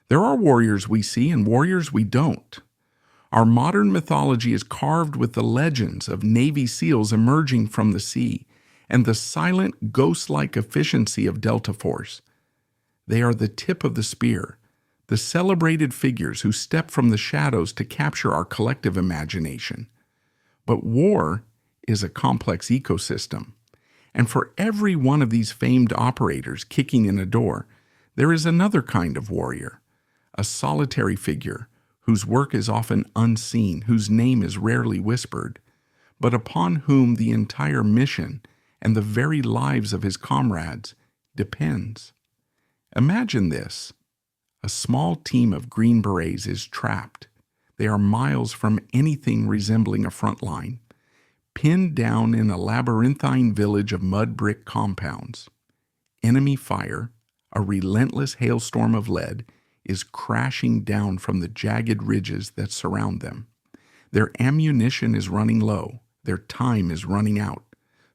There are warriors we see and warriors we don't. Our modern mythology is carved with the legends of Navy SEALs emerging from the sea and the silent, ghost-like efficiency of Delta Force. They are the tip of the spear, the celebrated figures who step from the shadows to capture our collective imagination. But war is a complex ecosystem, and for every one of these famed operators kicking in a door, there is another kind of warrior, a solitary figure whose work is often unseen, whose name is rarely whispered, but upon whom the entire mission and the very lives of his comrades depends. Imagine this. A small team of Green Berets is trapped. They are miles from anything resembling a front line, pinned down in a labyrinthine village of mud brick compounds. Enemy fire, a relentless hailstorm of lead, is crashing down from the jagged ridges that surround them. Their ammunition is running low. Their time is running out.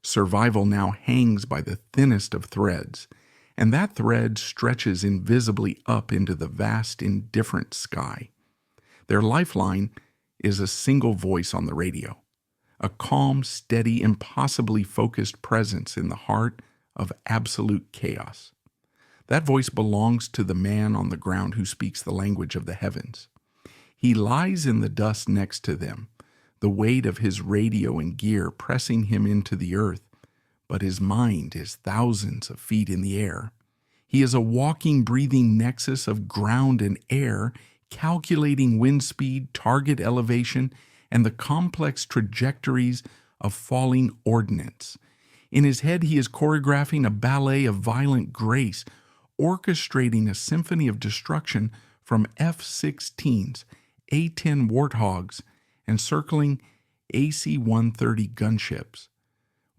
Survival now hangs by the thinnest of threads, and that thread stretches invisibly up into the vast, indifferent sky. Their lifeline is a single voice on the radio, a calm, steady, impossibly focused presence in the heart of absolute chaos. That voice belongs to the man on the ground who speaks the language of the heavens. He lies in the dust next to them, the weight of his radio and gear pressing him into the earth, but his mind is thousands of feet in the air. He is a walking, breathing nexus of ground and air, calculating wind speed, target elevation, and the complex trajectories of falling ordnance. In his head, he is choreographing a ballet of violent grace, orchestrating a symphony of destruction from F-16s, A-10 Warthogs, and circling AC-130 gunships.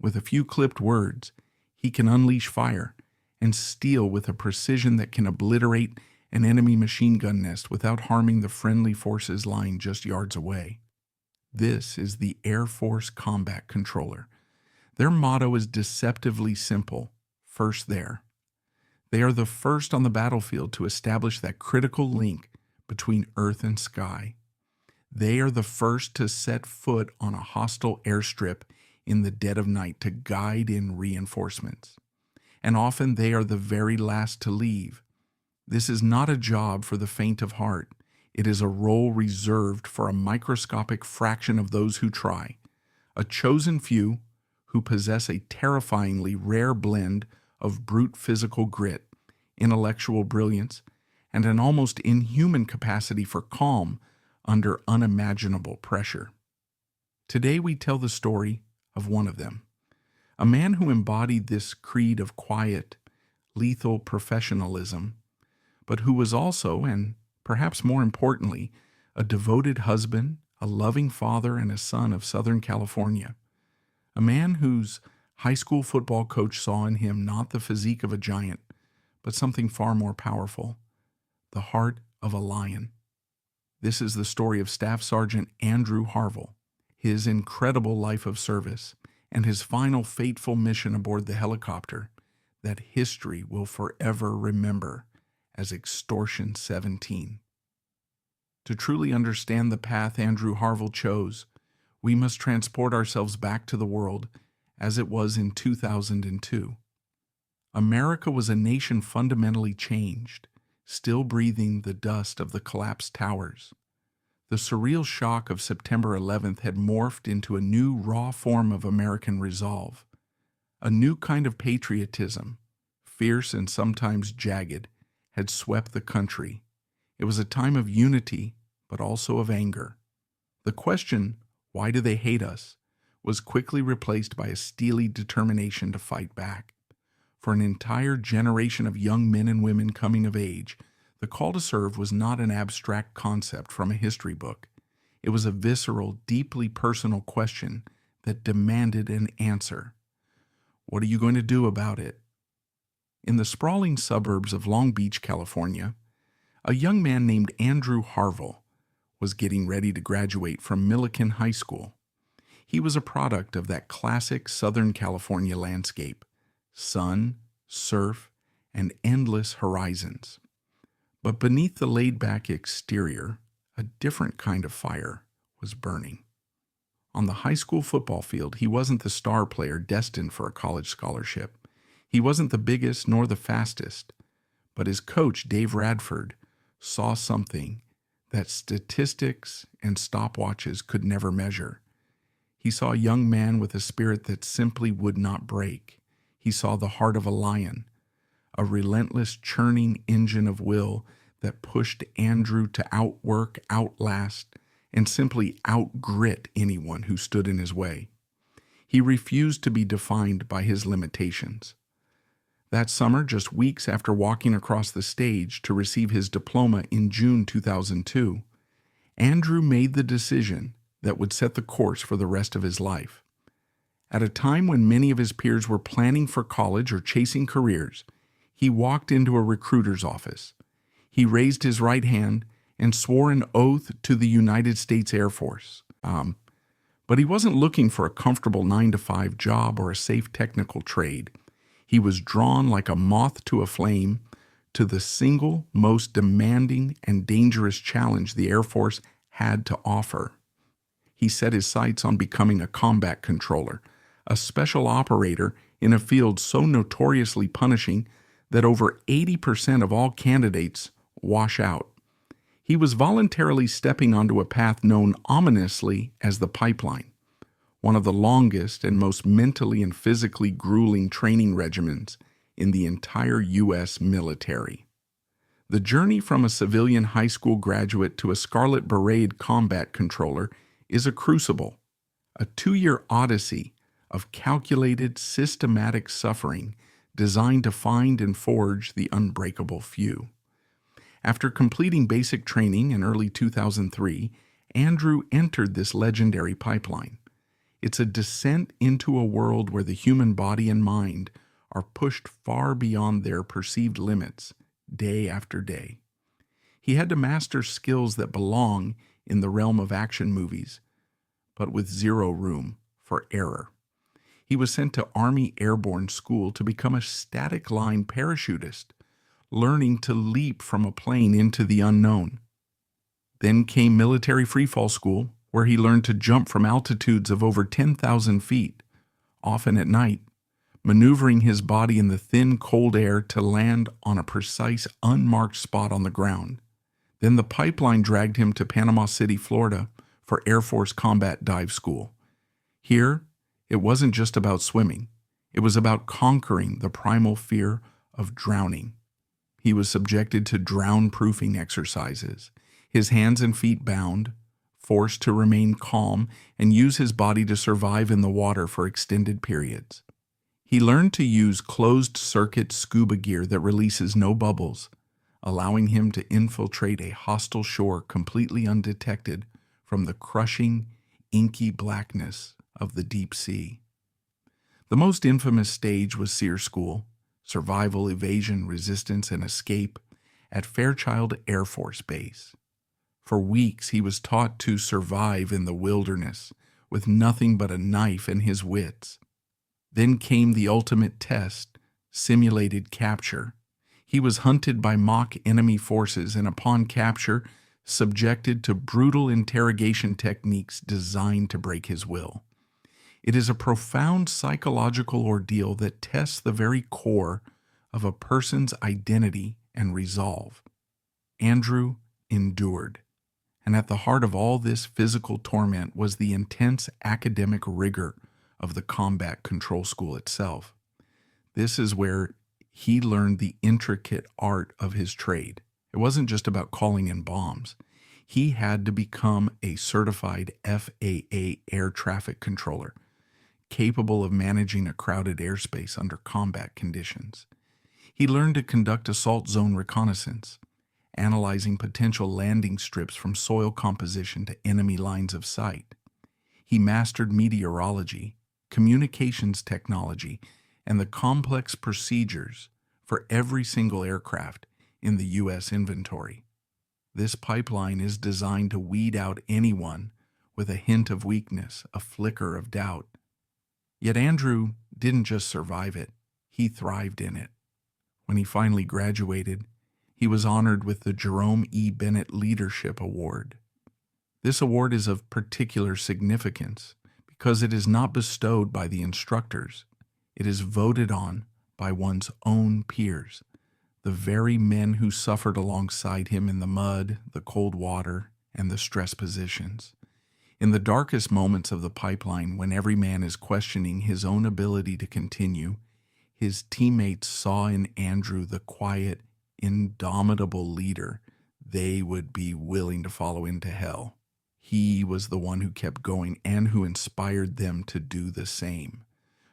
With a few clipped words, he can unleash fire and steel with a precision that can obliterate an enemy machine gun nest without harming the friendly forces lying just yards away. This is the Air Force Combat Controller. Their motto is deceptively simple: first there. They are the first on the battlefield to establish that critical link between earth and sky. They are the first to set foot on a hostile airstrip in the dead of night to guide in reinforcements. And often they are the very last to leave. This is not a job for the faint of heart. It is a role reserved for a microscopic fraction of those who try, a chosen few who possess a terrifyingly rare blend of brute physical grit, intellectual brilliance, and an almost inhuman capacity for calm under unimaginable pressure. Today we tell the story of one of them, a man who embodied this creed of quiet, lethal professionalism, but who was also, and perhaps more importantly, a devoted husband, a loving father, and a son of Southern California. A man whose high school football coach saw in him not the physique of a giant, but something far more powerful, the heart of a lion. This is the story of Staff Sergeant Andrew Harvell, his incredible life of service, and his final fateful mission aboard the helicopter that history will forever remember as Extortion 17. To truly understand the path Andrew Harvell chose, we must transport ourselves back to the world as it was in 2002. America was a nation fundamentally changed, still breathing the dust of the collapsed towers. The surreal shock of September 11th had morphed into a new raw form of American resolve, a new kind of patriotism, fierce and sometimes jagged, had swept the country. It was a time of unity, but also of anger. The question, why do they hate us, was quickly replaced by a steely determination to fight back. For an entire generation of young men and women coming of age, the call to serve was not an abstract concept from a history book. It was a visceral, deeply personal question that demanded an answer. What are you going to do about it? In the sprawling suburbs of Long Beach, California, a young man named Andrew Harvell was getting ready to graduate from Millikan High School. He was a product of that classic Southern California landscape: sun, surf, and endless horizons. But beneath the laid-back exterior, a different kind of fire was burning. On the high school football field, he wasn't the star player destined for a college scholarship. He wasn't the biggest nor the fastest, but his coach, Dave Radford, saw something that statistics and stopwatches could never measure. He saw a young man with a spirit that simply would not break. He saw the heart of a lion, a relentless churning engine of will that pushed Andrew to outwork, outlast, and simply outgrit anyone who stood in his way. He refused to be defined by his limitations. That summer, just weeks after walking across the stage to receive his diploma in June 2002, Andrew made the decision that would set the course for the rest of his life. At a time when many of his peers were planning for college or chasing careers, he walked into a recruiter's office. He raised his right hand and swore an oath to the United States Air Force. But he wasn't looking for a comfortable 9-to-5 job or a safe technical trade. He was drawn like a moth to a flame to the single most demanding and dangerous challenge the Air Force had to offer. He set his sights on becoming a combat controller, a special operator in a field so notoriously punishing that over 80% of all candidates wash out. He was voluntarily stepping onto a path known ominously as the pipeline, one of the longest and most mentally and physically grueling training regimens in the entire U.S. military. The journey from a civilian high school graduate to a Scarlet Beret combat controller is a crucible, a 2-year odyssey of calculated, systematic suffering designed to find and forge the unbreakable few. After completing basic training in early 2003, Andrew entered this legendary pipeline. It's a descent into a world where the human body and mind are pushed far beyond their perceived limits, day after day. He had to master skills that belong in the realm of action movies, but with zero room for error. He was sent to Army Airborne School to become a static line parachutist, learning to leap from a plane into the unknown. Then came military freefall school, where he learned to jump from altitudes of over 10,000 feet, often at night, maneuvering his body in the thin, cold air to land on a precise, unmarked spot on the ground. Then the pipeline dragged him to Panama City, Florida, for Air Force Combat Dive School. Here, it wasn't just about swimming. It was about conquering the primal fear of drowning. He was subjected to drown-proofing exercises, his hands and feet bound, forced to remain calm and use his body to survive in the water for extended periods. He learned to use closed-circuit scuba gear that releases no bubbles, allowing him to infiltrate a hostile shore completely undetected from the crushing, inky blackness of the deep sea. The most infamous stage was SEER School, Survival, Evasion, Resistance, and Escape, at Fairchild Air Force Base. For weeks he was taught to survive in the wilderness with nothing but a knife and his wits. Then came the ultimate test, simulated capture. He was hunted by mock enemy forces and upon capture, subjected to brutal interrogation techniques designed to break his will. It is a profound psychological ordeal that tests the very core of a person's identity and resolve. Andrew endured, and at the heart of all this physical torment was the intense academic rigor of the combat control school itself. This is where he learned the intricate art of his trade. It wasn't just about calling in bombs. He had to become a certified FAA air traffic controller, capable of managing a crowded airspace under combat conditions. He learned to conduct assault zone reconnaissance, analyzing potential landing strips from soil composition to enemy lines of sight. He mastered meteorology, communications technology, and the complex procedures for every single aircraft in the U.S. inventory. This pipeline is designed to weed out anyone with a hint of weakness, a flicker of doubt. Yet Andrew didn't just survive it, he thrived in it. When he finally graduated, He was honored with the Jerome E. Bennett Leadership Award. This award is of particular significance because it is not bestowed by the instructors. It is voted on by one's own peers, the very men who suffered alongside him in the mud, the cold water, and the stress positions. In the darkest moments of the pipeline, when every man is questioning his own ability to continue, his teammates saw in Andrew the quiet, indomitable leader they would be willing to follow into hell. He was the one who kept going and who inspired them to do the same.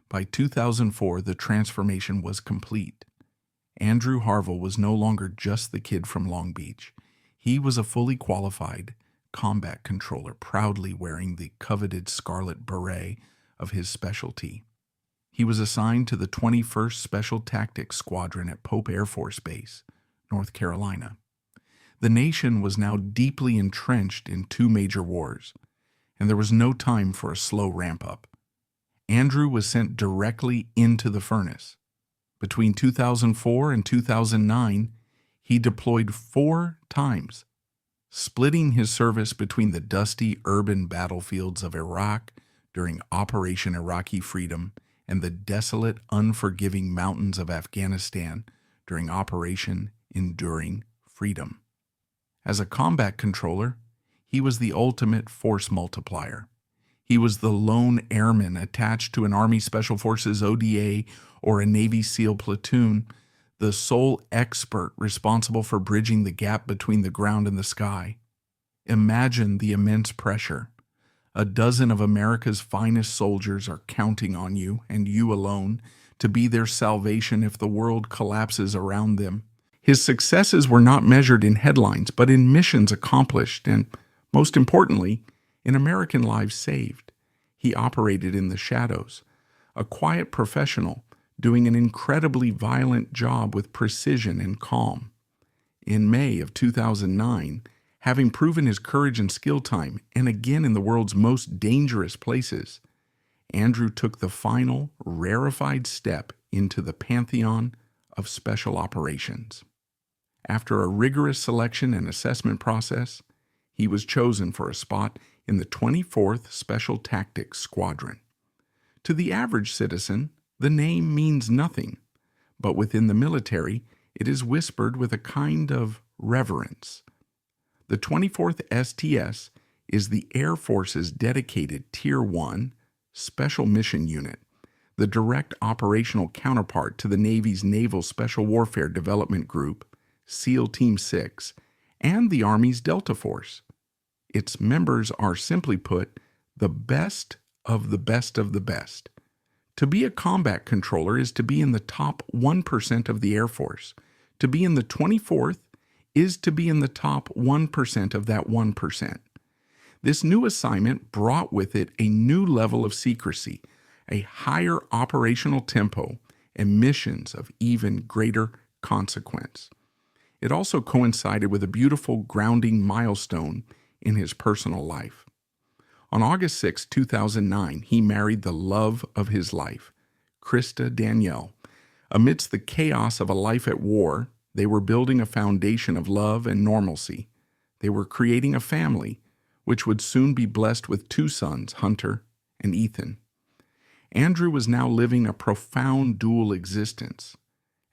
By 2004, the transformation was complete. Andrew Harvell was no longer just the kid from Long Beach. He was a fully qualified combat controller, proudly wearing the coveted scarlet beret of his specialty. He was assigned to the 21st Special Tactics Squadron at Pope Air Force Base, North Carolina. The nation was now deeply entrenched in two major wars, and there was no time for a slow ramp-up. Andrew was sent directly into the furnace. Between 2004 and 2009, he deployed 4 times, splitting his service between the dusty urban battlefields of Iraq during Operation Iraqi Freedom and the desolate, unforgiving mountains of Afghanistan during Operation Enduring Freedom. As a combat controller, he was the ultimate force multiplier. He was the lone airman attached to an Army Special Forces ODA or a Navy SEAL platoon, the sole expert responsible for bridging the gap between the ground and the sky. Imagine the immense pressure. A dozen of America's finest soldiers are counting on you, and you alone, to be their salvation if the world collapses around them. His successes were not measured in headlines, but in missions accomplished and, most importantly, in American lives saved. He operated in the shadows, a quiet professional doing an incredibly violent job with precision and calm. In May of 2009, having proven his courage and skill time, and again in the world's most dangerous places, Andrew took the final, rarefied step into the pantheon of special operations. After a rigorous selection and assessment process, he was chosen for a spot in the 24th Special Tactics Squadron. To the average citizen, the name means nothing, but within the military, it is whispered with a kind of reverence. The 24th STS is the Air Force's dedicated Tier 1 Special Mission Unit, the direct operational counterpart to the Navy's Naval Special Warfare Development Group, SEAL Team 6, and the Army's Delta Force. Its members are, simply put, the best of the best of the best. To be a combat controller is to be in the top 1% of the Air Force. To be in the 24th is to be in the top 1% of that 1%. This new assignment brought with it a new level of secrecy, a higher operational tempo, and missions of even greater consequence. It also coincided with a beautiful grounding milestone in his personal life. On August 6, 2009, he married the love of his life, Krista Danielle. Amidst the chaos of a life at war, they were building a foundation of love and normalcy. They were creating a family, which would soon be blessed with 2 sons, Hunter and Ethan. Andrew was now living a profound dual existence.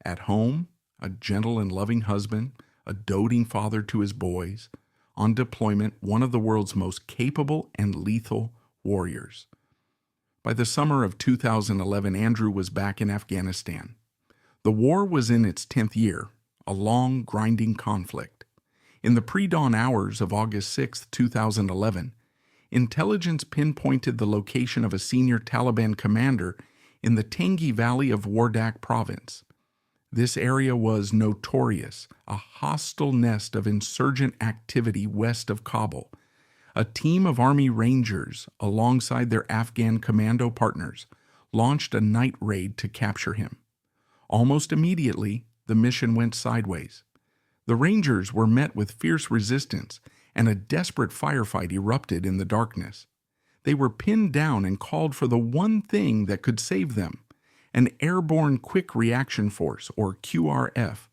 At home, a gentle and loving husband, a doting father to his boys. On deployment, one of the world's most capable and lethal warriors. By the summer of 2011, Andrew was back in Afghanistan. The war was in its 10th year, a long, grinding conflict. In the pre-dawn hours of August 6, 2011, intelligence pinpointed the location of a senior Taliban commander in the Tangi Valley of Wardak province. This area was notorious, a hostile nest of insurgent activity west of Kabul. A team of Army Rangers, alongside their Afghan commando partners, launched a night raid to capture him. Almost immediately, the mission went sideways. The Rangers were met with fierce resistance, and a desperate firefight erupted in the darkness. They were pinned down and called for the one thing that could save them, an Airborne Quick Reaction Force, or QRF.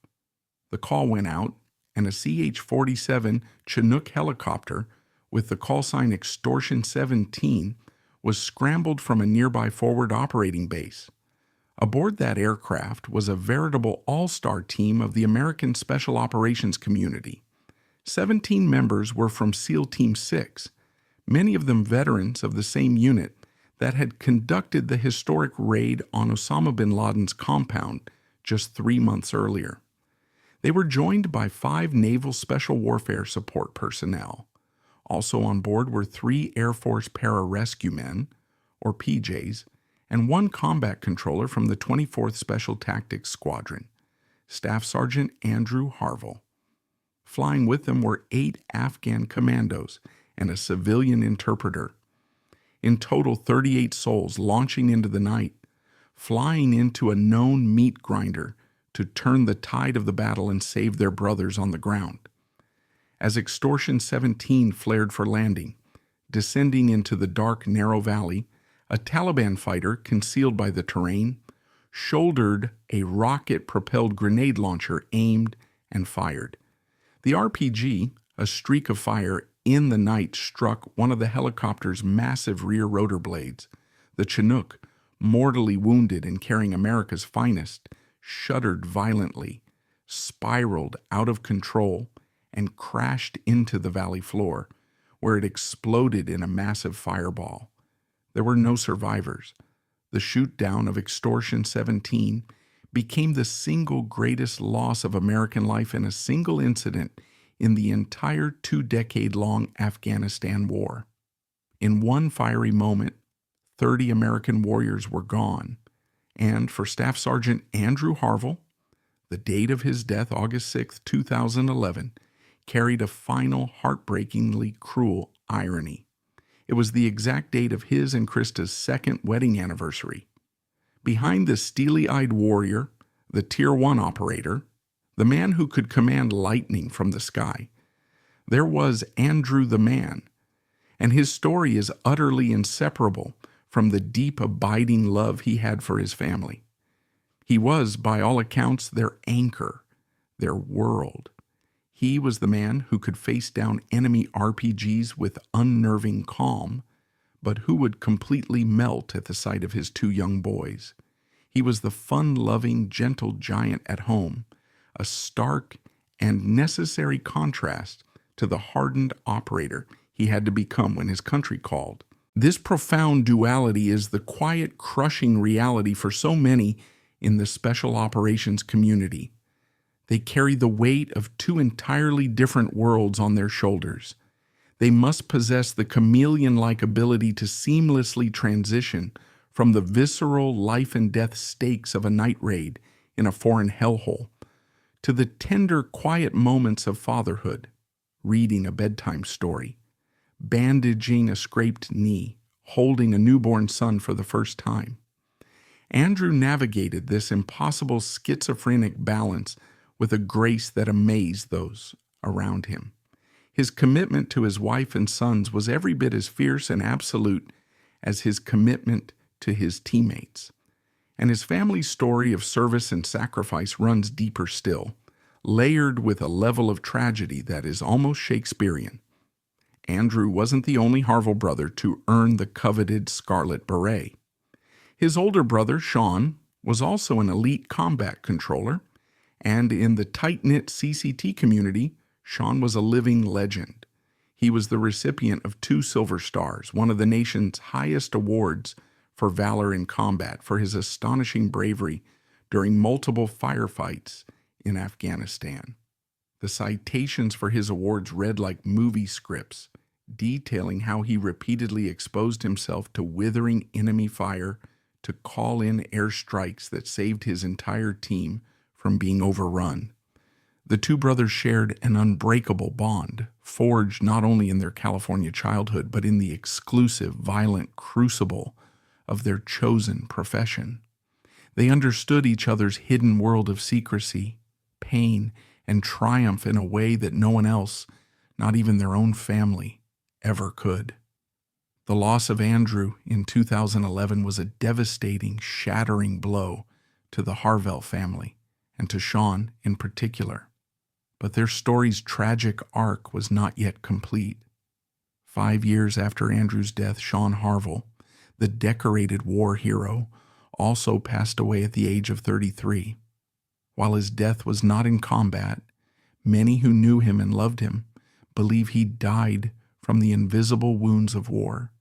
The call went out, and a CH-47 Chinook helicopter with the call sign Extortion 17 was scrambled from a nearby forward operating base. Aboard that aircraft was a veritable all-star team of the American Special Operations community. 17 members were from SEAL Team 6, many of them veterans of the same unit that had conducted the historic raid on Osama bin Laden's compound just 3 months earlier. They were joined by 5 Naval Special Warfare Support personnel. Also on board were 3 Air Force Pararescue Men, or PJs, and 1 combat controller from the 24th Special Tactics Squadron, Staff Sergeant Andrew Harvell. Flying with them were 8 Afghan commandos and a civilian interpreter. In total, 38 souls launching into the night, flying into a known meat grinder to turn the tide of the battle and save their brothers on the ground. As Extortion 17 flared for landing, descending into the dark, narrow valley, a Taliban fighter, concealed by the terrain, shouldered a rocket-propelled grenade launcher aimed and fired. The RPG, a streak of fire in the night, struck one of the helicopter's massive rear rotor blades. The Chinook, mortally wounded and carrying America's finest, shuddered violently, spiraled out of control, and crashed into the valley floor, where it exploded in a massive fireball. There were no survivors. The shoot-down of Extortion 17 became the single greatest loss of American life in a single incident in the entire 2-decade-long Afghanistan War. In one fiery moment, 30 American warriors were gone, and for Staff Sergeant Andrew Harvell, the date of his death, August 6, 2011, carried a final, heartbreakingly cruel irony. It was the exact date of his and Krista's 2nd wedding anniversary. Behind the steely-eyed warrior, the Tier 1 operator, the man who could command lightning from the sky, there was Andrew the man, and his story is utterly inseparable from the deep, abiding love he had for his family. He was, by all accounts, their anchor, their world. He was the man who could face down enemy RPGs with unnerving calm, but who would completely melt at the sight of his 2 young boys. He was the fun-loving, gentle giant at home, a stark and necessary contrast to the hardened operator he had to become when his country called. This profound duality is the quiet, crushing reality for so many in the special operations community. They carry the weight of 2 entirely different worlds on their shoulders. They must possess the chameleon-like ability to seamlessly transition from the visceral life-and-death stakes of a night raid in a foreign hellhole to the tender, quiet moments of fatherhood, reading a bedtime story, bandaging a scraped knee, holding a newborn son for the first time. Andrew navigated this impossible schizophrenic balance with a grace that amazed those around him. His commitment to his wife and sons was every bit as fierce and absolute as his commitment to his teammates. And his family's story of service and sacrifice runs deeper still, layered with a level of tragedy that is almost Shakespearean. Andrew wasn't the only Harvel brother to earn the coveted Scarlet Beret. His older brother, Sean, was also an elite combat controller, and in the tight-knit CCT community, Sean was a living legend. He was the recipient of 2 Silver Stars, one of the nation's highest awards for valor in combat, for his astonishing bravery during multiple firefights in Afghanistan. The citations for his awards read like movie scripts, detailing how he repeatedly exposed himself to withering enemy fire to call in airstrikes that saved his entire team from being overrun. The 2 brothers shared an unbreakable bond, forged not only in their California childhood, but in the exclusive, violent crucible of their chosen profession. They understood each other's hidden world of secrecy, pain, and triumph in a way that no one else, not even their own family, ever could. The loss of Andrew in 2011 was a devastating, shattering blow to the Harvel family, and to Sean in particular. But their story's tragic arc was not yet complete. 5 years after Andrew's death, Sean Harvel, the decorated war hero, also passed away at the age of 33. While his death was not in combat, many who knew him and loved him believe he died from the invisible wounds of war,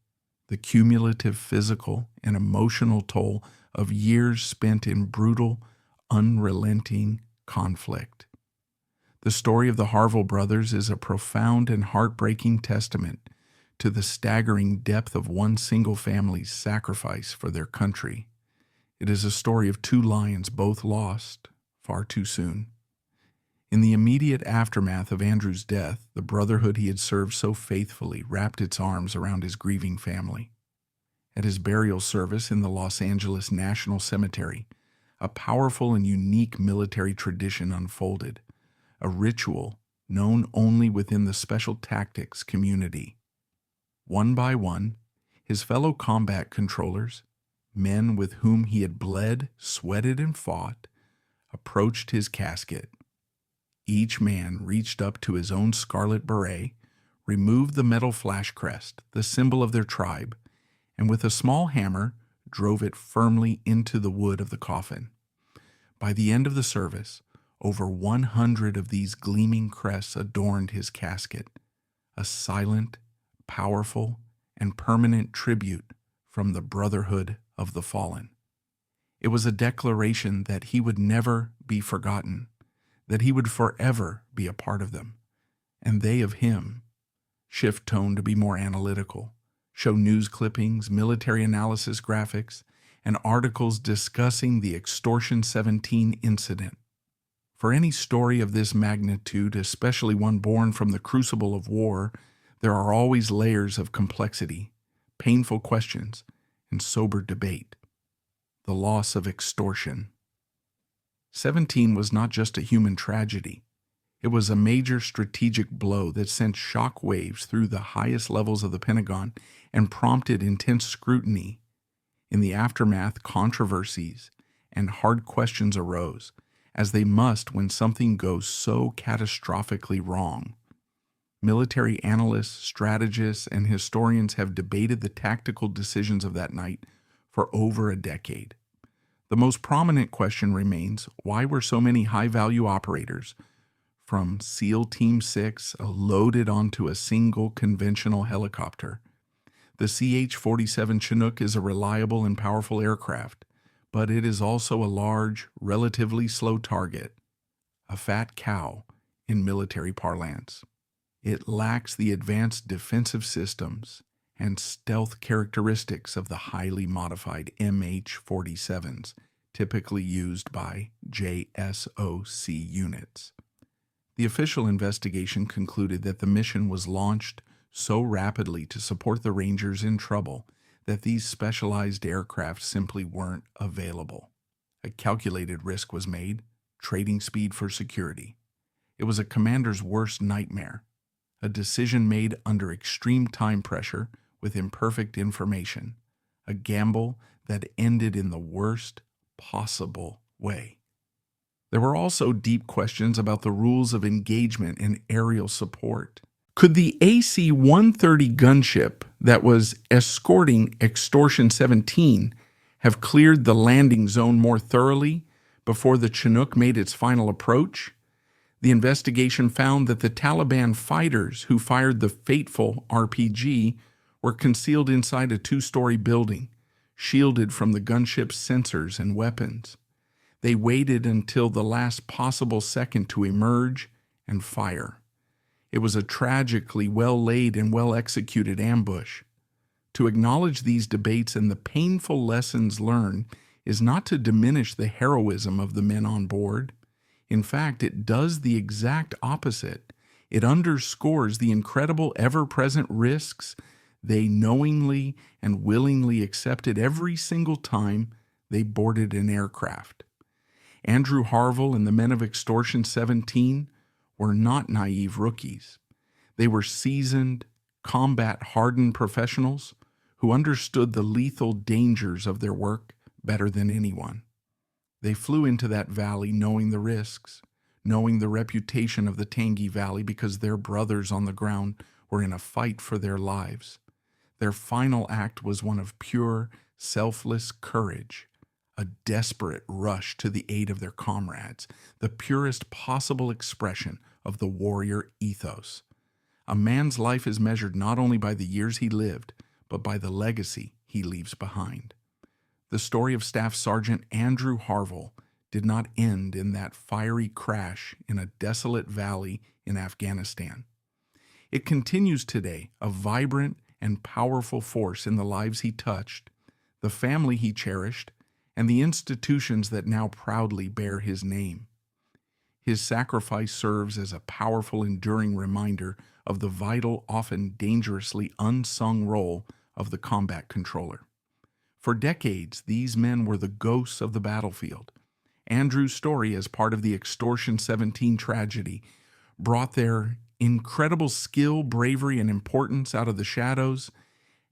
the cumulative physical and emotional toll of years spent in brutal, unrelenting conflict. The story of the Harvel brothers is a profound and heartbreaking testament to the staggering depth of one single family's sacrifice for their country. It is a story of two lions both lost far too soon. In the immediate aftermath of Andrew's death, the brotherhood he had served so faithfully wrapped its arms around his grieving family. At his burial service in the Los Angeles National Cemetery, a powerful and unique military tradition unfolded, a ritual known only within the special tactics community. One by one, his fellow combat controllers, men with whom he had bled, sweated, and fought, approached his casket. Each man reached up to his own scarlet beret, removed the metal flash crest, the symbol of their tribe, and with a small hammer drove it firmly into the wood of the coffin. By the end of the service, over 100 of these gleaming crests adorned his casket, a silent, powerful, and permanent tribute from the brotherhood of the fallen. It was a declaration that he would never be forgotten, that he would forever be a part of them, and they of him. Shift tone to be more analytical, show news clippings, military analysis graphics, and articles discussing the Extortion 17 incident. For any story of this magnitude, especially one born from the crucible of war, there are always layers of complexity, painful questions, and sober debate. The loss of Extortion. 17 was not just a human tragedy. It was a major strategic blow that sent shock waves through the highest levels of the Pentagon and prompted intense scrutiny. In the aftermath, controversies and hard questions arose, as they must when something goes so catastrophically wrong. Military analysts, strategists, and historians have debated the tactical decisions of that night for over a decade. The most prominent question remains, why were so many high-value operators, from SEAL Team 6 loaded onto a single conventional helicopter? The CH-47 Chinook is a reliable and powerful aircraft, but it is also a large, relatively slow target, a fat cow in military parlance. It lacks the advanced defensive systems and stealth characteristics of the highly modified MH-47s, typically used by JSOC units. The official investigation concluded that the mission was launched so rapidly to support the Rangers in trouble that these specialized aircraft simply weren't available. A calculated risk was made, trading speed for security. It was a commander's worst nightmare, a decision made under extreme time pressure with imperfect information, a gamble that ended in the worst possible way. There were also deep questions about the rules of engagement and aerial support. Could the AC-130 gunship that was escorting Extortion 17 have cleared the landing zone more thoroughly before the Chinook made its final approach? The investigation found that the Taliban fighters who fired the fateful RPG were concealed inside a 2-story building, shielded from the gunship's sensors and weapons. They waited until the last possible second to emerge and fire. It was a tragically well-laid and well-executed ambush. To acknowledge these debates and the painful lessons learned is not to diminish the heroism of the men on board. In fact, it does the exact opposite. It underscores the incredible ever-present risks they knowingly and willingly accepted every single time they boarded an aircraft. Andrew Harvell and the men of Extortion 17 were not naive rookies. They were seasoned, combat-hardened professionals who understood the lethal dangers of their work better than anyone. They flew into that valley knowing the risks, knowing the reputation of the Tangi Valley because their brothers on the ground were in a fight for their lives. Their final act was one of pure, selfless courage, a desperate rush to the aid of their comrades, the purest possible expression of the warrior ethos. A man's life is measured not only by the years he lived, but by the legacy he leaves behind. The story of Staff Sergeant Andrew Harvell did not end in that fiery crash in a desolate valley in Afghanistan. It continues today, a vibrant and powerful force in the lives he touched, the family he cherished, and the institutions that now proudly bear his name. His sacrifice serves as a powerful, enduring reminder of the vital, often dangerously unsung role of the combat controller. For decades, these men were the ghosts of the battlefield. Andrew's story, as part of the Extortion 17 tragedy, brought their incredible skill, bravery, and importance out of the shadows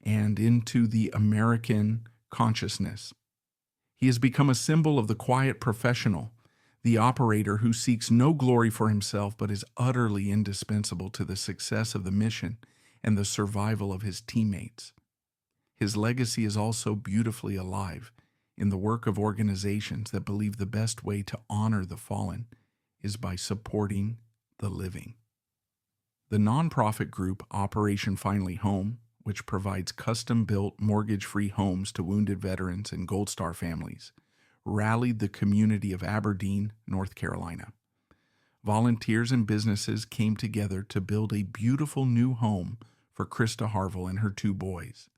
and into the American consciousness. He has become a symbol of the quiet professional, the operator who seeks no glory for himself but is utterly indispensable to the success of the mission and the survival of his teammates. His legacy is also beautifully alive in the work of organizations that believe the best way to honor the fallen is by supporting the living. The nonprofit group Operation Finally Home, which provides custom-built, mortgage-free homes to wounded veterans and Gold Star families, rallied the community of Aberdeen, North Carolina. Volunteers and businesses came together to build a beautiful new home for Krista Harvel and her 2 boys.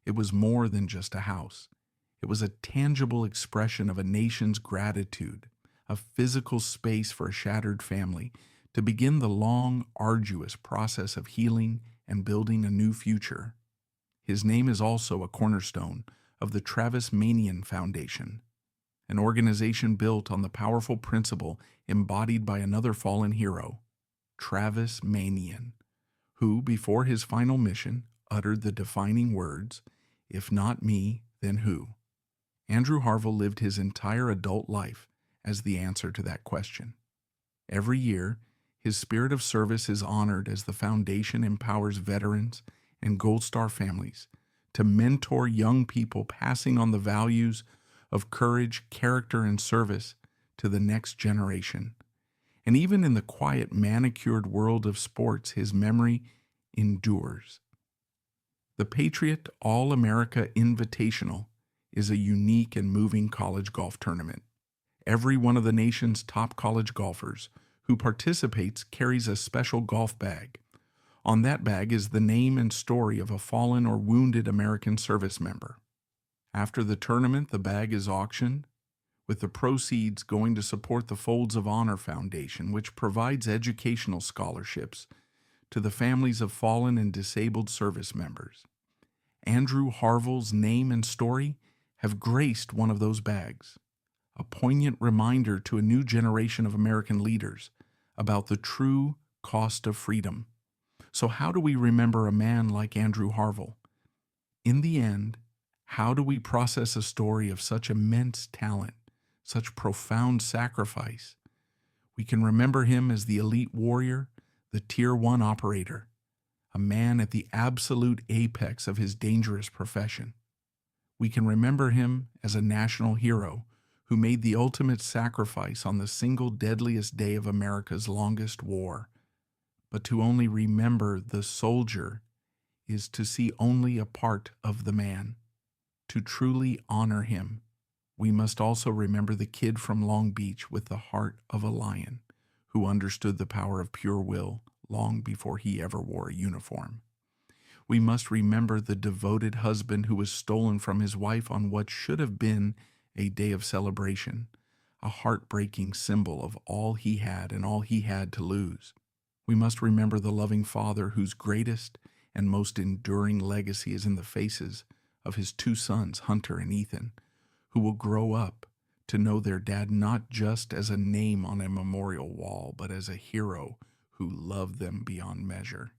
It was more than just a house. It was a tangible expression of a nation's gratitude, a physical space for a shattered family to begin the long, arduous process of healing and building a new future. His name is also a cornerstone of the Travis Manion Foundation, an organization built on the powerful principle embodied by another fallen hero, Travis Manion, who, before his final mission, uttered the defining words, "If not me, then who?" Andrew Harvell lived his entire adult life as the answer to that question. Every year, his spirit of service is honored as the foundation empowers veterans and Gold Star families to mentor young people, passing on the values of courage, character, and service to the next generation. And even in the quiet, manicured world of sports, his memory endures. The Patriot All-America Invitational is a unique and moving college golf tournament. Every one of the nation's top college golfers who participates carries a special golf bag. On that bag is the name and story of a fallen or wounded American service member. After the tournament, the bag is auctioned, with the proceeds going to support the Folds of Honor Foundation, which provides educational scholarships to the families of fallen and disabled service members. Andrew Harvell's name and story have graced one of those bags, a poignant reminder to a new generation of American leaders about the true cost of freedom. So how do we remember a man like Andrew Harvell? In the end, how do we process a story of such immense talent, such profound sacrifice? We can remember him as the elite warrior, the Tier 1 operator, a man at the absolute apex of his dangerous profession. We can remember him as a national hero who made the ultimate sacrifice on the single deadliest day of America's longest war. But to only remember the soldier is to see only a part of the man. To truly honor him, we must also remember the kid from Long Beach with the heart of a lion, who understood the power of pure will long before he ever wore a uniform. We must remember the devoted husband who was stolen from his wife on what should have been a day of celebration, a heartbreaking symbol of all he had and all he had to lose. We must remember the loving father whose greatest and most enduring legacy is in the faces of his 2 sons, Hunter and Ethan, who will grow up to know their dad not just as a name on a memorial wall, but as a hero who loved them beyond measure.